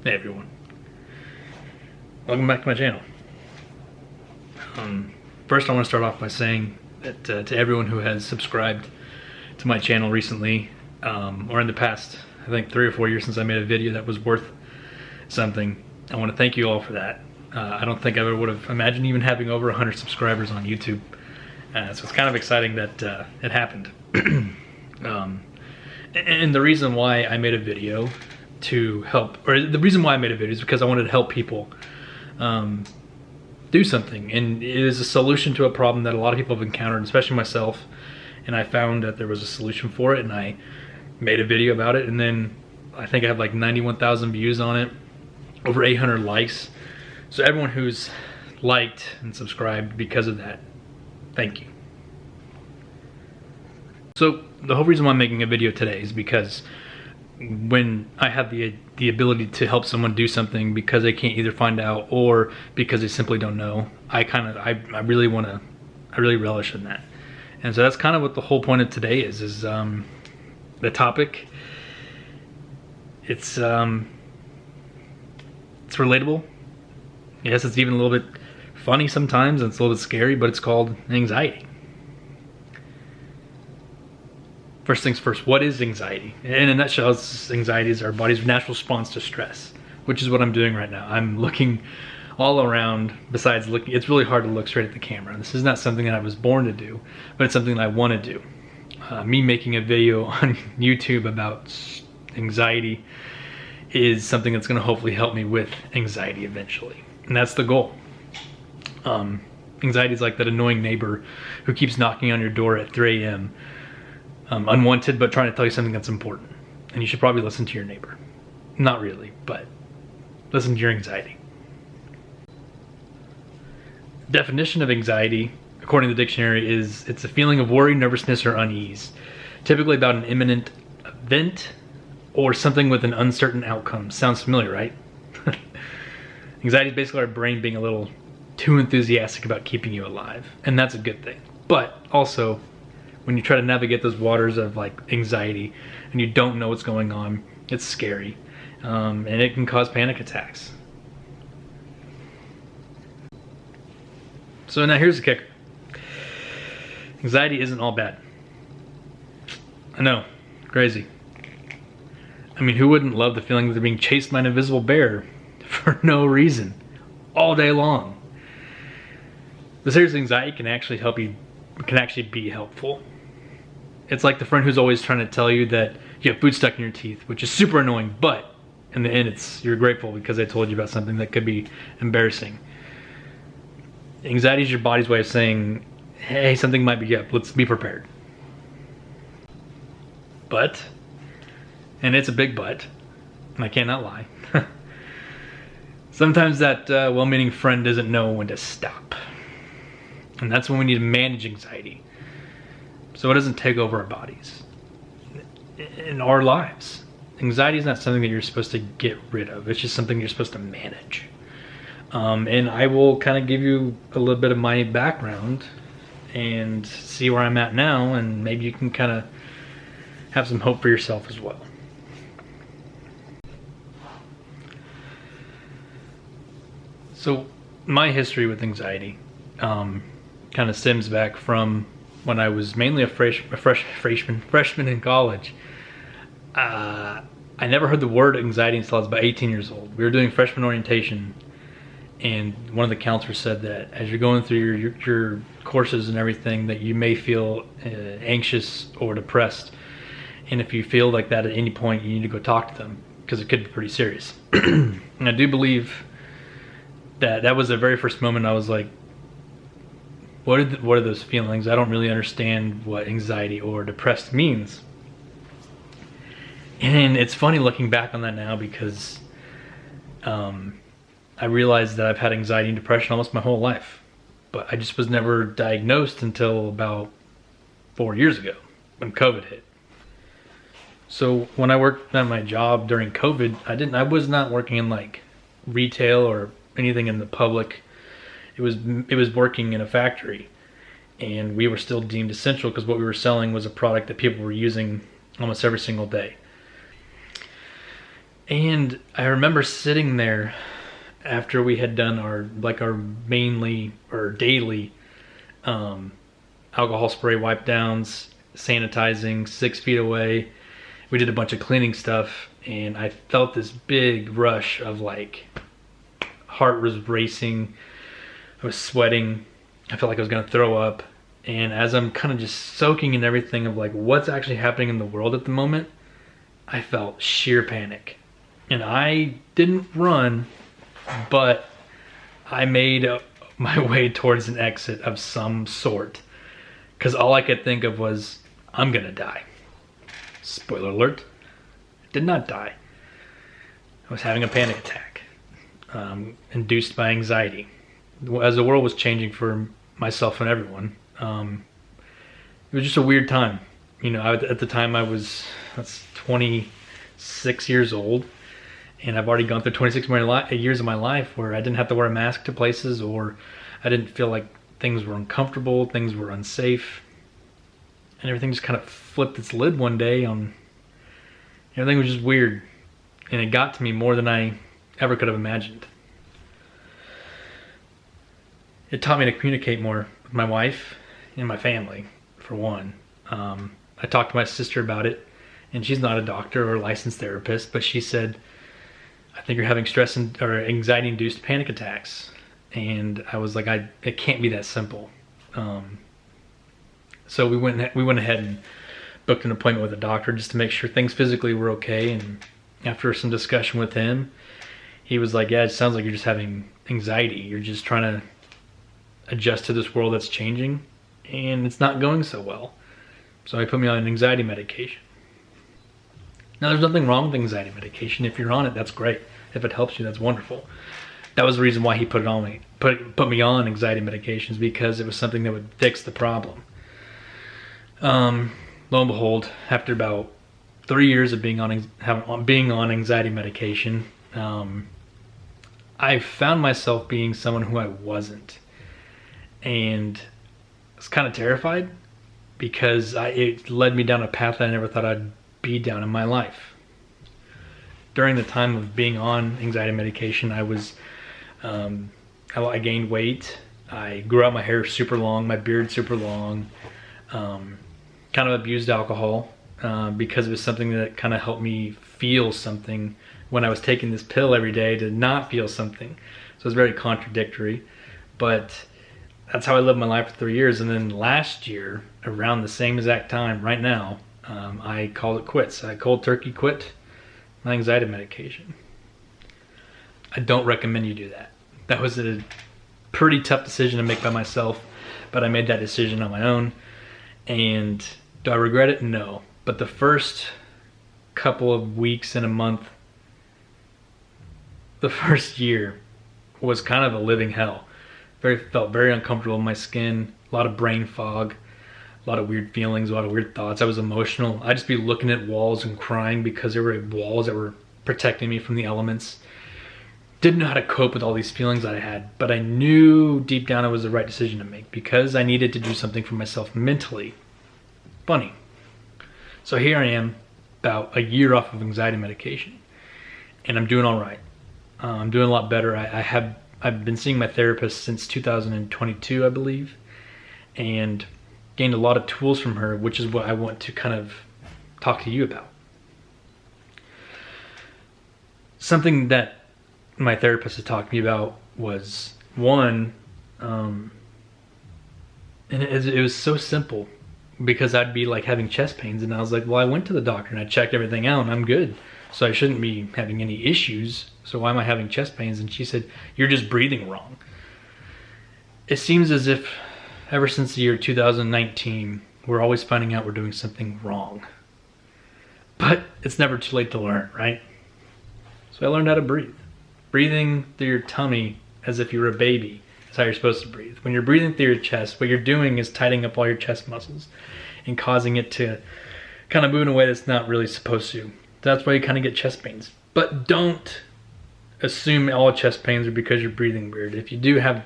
Hey everyone, welcome back to my channel. First I want to start off by saying that to everyone who has subscribed to my channel recently, or in the past, I think 3 or 4 years since I made a video that was worth something, I want to thank you all for that. I don't think I ever would have imagined even having over 100 subscribers on YouTube, so it's kind of exciting that it happened. And the reason why I made a video to help, or the reason why I made a video is because I wanted to help people do something, and it is a solution to a problem that a lot of people have encountered, especially myself, and I found that there was a solution for it, and I made a video about it, and then I think I have like 91,000 views on it, over 800 likes. So everyone who's liked and subscribed because of that, thank you. So the whole reason why I'm making a video today is because when I have the ability to help someone do something because they can't either find out or because they simply don't know, I really relish in that. And so that's kind of what the whole point of today is the topic. It's relatable. Yes, it's even a little bit funny sometimes, and it's a little bit scary, but it's called anxiety. First things first, what is anxiety? In a nutshell, anxiety is our body's natural response to stress, which is what I'm doing right now. I'm looking all around. Besides looking, it's really hard to look straight at the camera. This is not something that I was born to do, but it's something that I want to do. Me making a video on YouTube about anxiety is something that's going to hopefully help me with anxiety eventually, and that's the goal. Anxiety is like that annoying neighbor who keeps knocking on your door at 3 a.m. Unwanted, but trying to tell you something that's important. And you should probably listen to your neighbor. Not really, but listen to your anxiety. Definition of anxiety, according to the dictionary, is it's a feeling of worry, nervousness, or unease, typically about an imminent event or something with an uncertain outcome. Sounds familiar, right? Anxiety is basically our brain being a little too enthusiastic about keeping you alive, and that's a good thing. But also, when you try to navigate those waters of like anxiety and you don't know what's going on, it's scary, and it can cause panic attacks. So now here's the kicker. Anxiety isn't all bad. I know, crazy. I mean, who wouldn't love the feeling that they're being chased by an invisible bear for no reason all day long? But seriously, anxiety can actually help you, can actually be helpful. It's like the friend who's always trying to tell you that you have food stuck in your teeth, which is super annoying, but in the end you're grateful because they told you about something that could be embarrassing. Anxiety is your body's way of saying, hey, something might be up, let's be prepared. But, and it's a big but, and I cannot lie, sometimes that well-meaning friend doesn't know when to stop. And that's when we need to manage anxiety, so it doesn't take over our bodies in our lives. Anxiety is not something that you're supposed to get rid of. It's just something you're supposed to manage. And I will kind of give you a little bit of my background and see where I'm at now, and maybe you can kind of have some hope for yourself as well. So my history with anxiety kind of stems back from when I was mainly a freshman in college. I never heard the word anxiety until I was about 18 years old. We were doing freshman orientation, and one of the counselors said that as you're going through your courses and everything, that you may feel anxious or depressed. And if you feel like that at any point, you need to go talk to them because it could be pretty serious. And I do believe that was the very first moment I was like, what are those feelings? I don't really understand what anxiety or depressed means. And it's funny looking back on that now because I realized that I've had anxiety and depression almost my whole life. But I just was never diagnosed until about 4 years ago when COVID hit. So when I worked at my job during COVID, I was not working in like retail or anything in the public. It was working in a factory, and we were still deemed essential because what we were selling was a product that people were using almost every single day. And I remember sitting there after we had done our mainly or daily alcohol spray wipe downs, sanitizing 6 feet away. We did a bunch of cleaning stuff, and I felt this big rush of like, heart was racing, I was sweating, I felt like I was gonna throw up. And as I'm kind of just soaking in everything of like what's actually happening in the world at the moment, I felt sheer panic. And I didn't run, but I made my way towards an exit of some sort. Because all I could think of was, I'm gonna die. Spoiler alert, I did not die. I was having a panic attack, induced by anxiety. As the world was changing for myself and everyone, it was just a weird time. You know, at the time that's 26 years old, and I've already gone through 26 years of my life where I didn't have to wear a mask to places, or I didn't feel like things were uncomfortable, things were unsafe, and everything just kind of flipped its lid one day on, everything was just weird, and it got to me more than I ever could have imagined. It taught me to communicate more with my wife and my family, for one. I talked to my sister about it, and she's not a doctor or a licensed therapist, but she said, I think you're having stress or anxiety-induced panic attacks. And I was like, it can't be that simple. So we went ahead and booked an appointment with a doctor just to make sure things physically were okay. And after some discussion with him, he was like, yeah, it sounds like you're just having anxiety. You're just trying to adjust to this world that's changing, and it's not going so well. So he put me on an anxiety medication. Now, there's nothing wrong with anxiety medication. If you're on it, that's great. If it helps you, that's wonderful. That was the reason why he put me on anxiety medications, because it was something that would fix the problem. Lo and behold, after about 3 years of being on anxiety medication, I found myself being someone who I wasn't, and I was kind of terrified because it led me down a path that I never thought I'd be down in my life. During the time of being on anxiety medication, I gained weight. I grew out my hair super long, my beard super long. Kind of abused alcohol because it was something that kind of helped me feel something when I was taking this pill every day to not feel something. So it's very contradictory, but that's how I lived my life for 3 years. And then last year, around the same exact time, right now, I called it quits. I cold turkey quit my anxiety medication. I don't recommend you do that. That was a pretty tough decision to make by myself, but I made that decision on my own. And do I regret it? No. But the first couple of weeks and a month, the first year, was kind of a living hell. Felt very uncomfortable in my skin, a lot of brain fog, a lot of weird feelings, a lot of weird thoughts. I was emotional. I'd just be looking at walls and crying because there were walls that were protecting me from the elements. Didn't know how to cope with all these feelings that I had, but I knew deep down it was the right decision to make because I needed to do something for myself mentally. Funny. So here I am, about a year off of anxiety medication, and I'm doing all right. I'm doing a lot better. I've been seeing my therapist since 2022, I believe, and gained a lot of tools from her, which is what I want to kind of talk to you about. Something that my therapist had talked to me about was one, and it was so simple because I'd be like having chest pains, and I was like, well, I went to the doctor and I checked everything out and I'm good. So I shouldn't be having any issues. So why am I having chest pains? And she said, you're just breathing wrong. It seems as if ever since the year 2019, we're always finding out we're doing something wrong. But it's never too late to learn, right? So I learned how to breathe. Breathing through your tummy as if you were a baby is how you're supposed to breathe. When you're breathing through your chest, what you're doing is tightening up all your chest muscles and causing it to kind of move in a way that's not really supposed to. That's why you kind of get chest pains. But don't assume all chest pains are because you're breathing weird. If you do have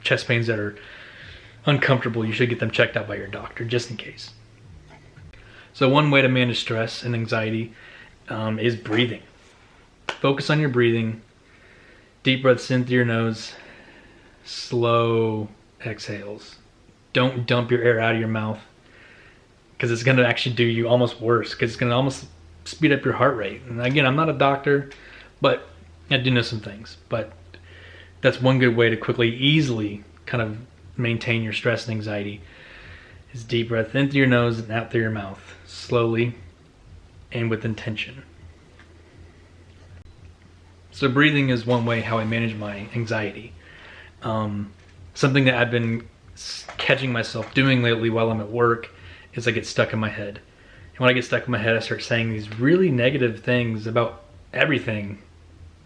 chest pains that are uncomfortable, you should get them checked out by your doctor just in case. So one way to manage stress and anxiety is breathing. Focus on your breathing. Deep breaths in through your nose. Slow exhales. Don't dump your air out of your mouth, because it's going to actually do you almost worse, because it's going to almost speed up your heart rate. And again, I'm not a doctor, but I do know some things. But that's one good way to quickly, easily kind of maintain your stress and anxiety, is deep breath in through your nose and out through your mouth, slowly and with intention. So breathing is one way how I manage my anxiety. Something that I've been catching myself doing lately while I'm at work is I get stuck in my head. And when I get stuck in my head, I start saying these really negative things about everything,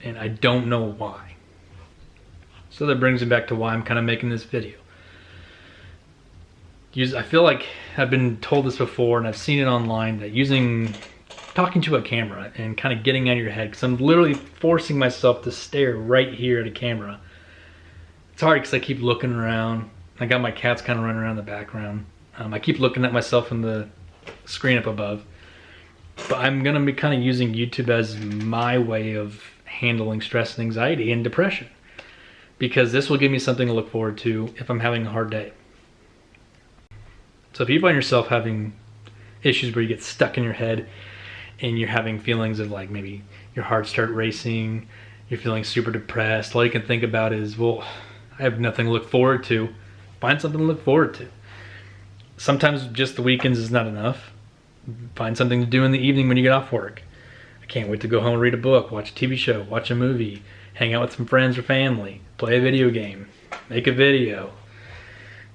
and I don't know why. So that brings me back to why I'm kind of making this video. I feel like I've been told this before, and I've seen it online, that talking to a camera and kind of getting out of your head, because I'm literally forcing myself to stare right here at a camera. It's hard because I keep looking around. I got my cats kind of running around in the background. I keep looking at myself in the screen up above. But I'm going to be kind of using YouTube as my way of handling stress and anxiety and depression, because this will give me something to look forward to if I'm having a hard day. So if you find yourself having issues where you get stuck in your head and you're having feelings of like maybe your heart start racing, you're feeling super depressed, all you can think about is, well, I have nothing to look forward to. Find something to look forward to. Sometimes just the weekends is not enough. Find something to do in the evening when you get off work. I can't wait to go home and read a book, watch a TV show, watch a movie, hang out with some friends or family, play a video game, make a video.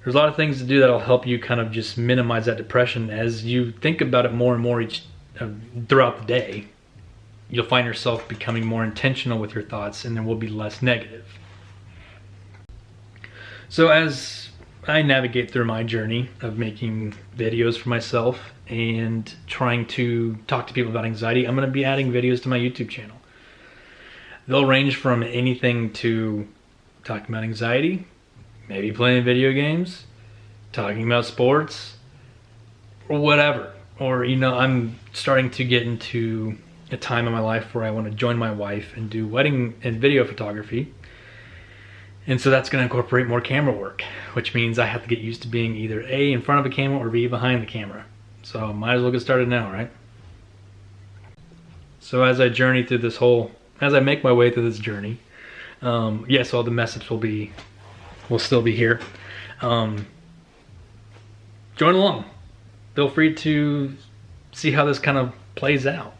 There's a lot of things to do that'll help you kind of just minimize that depression. As you think about it more and more throughout the day, you'll find yourself becoming more intentional with your thoughts, and there will be less negative. So as I navigate through my journey of making videos for myself and trying to talk to people about anxiety, I'm going to be adding videos to my YouTube channel. They'll range from anything to talking about anxiety, maybe playing video games, talking about sports, or whatever. Or, I'm starting to get into a time in my life where I want to join my wife and do wedding and video photography. And so that's going to incorporate more camera work, which means I have to get used to being either A, in front of a camera, or B, behind the camera. So might as well get started now, right? So as I make my way through this journey, yes, all the message will still be here. Join along. Feel free to see how this kind of plays out.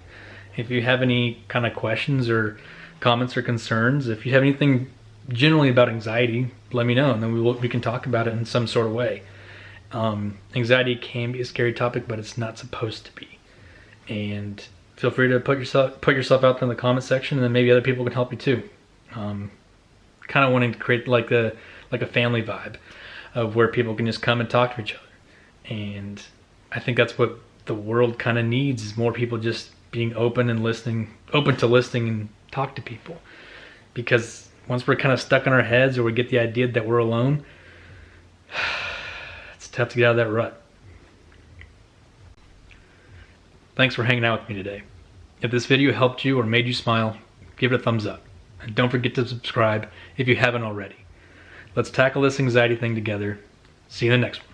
If you have any kind of questions or comments or concerns, if you have anything generally about anxiety, let me know, and then we can talk about it in some sort of way. Anxiety can be a scary topic, but it's not supposed to be. And feel free to put yourself out there in the comment section, and then maybe other people can help you too. Kind of wanting to create like a family vibe of where people can just come and talk to each other. And I think that's what the world kind of needs, is more people just being open to listening and talk to people. Because once we're kind of stuck in our heads, or we get the idea that we're alone, it's tough to get out of that rut. Thanks for hanging out with me today. If this video helped you or made you smile, give it a thumbs up. And don't forget to subscribe if you haven't already. Let's tackle this anxiety thing together. See you in the next one.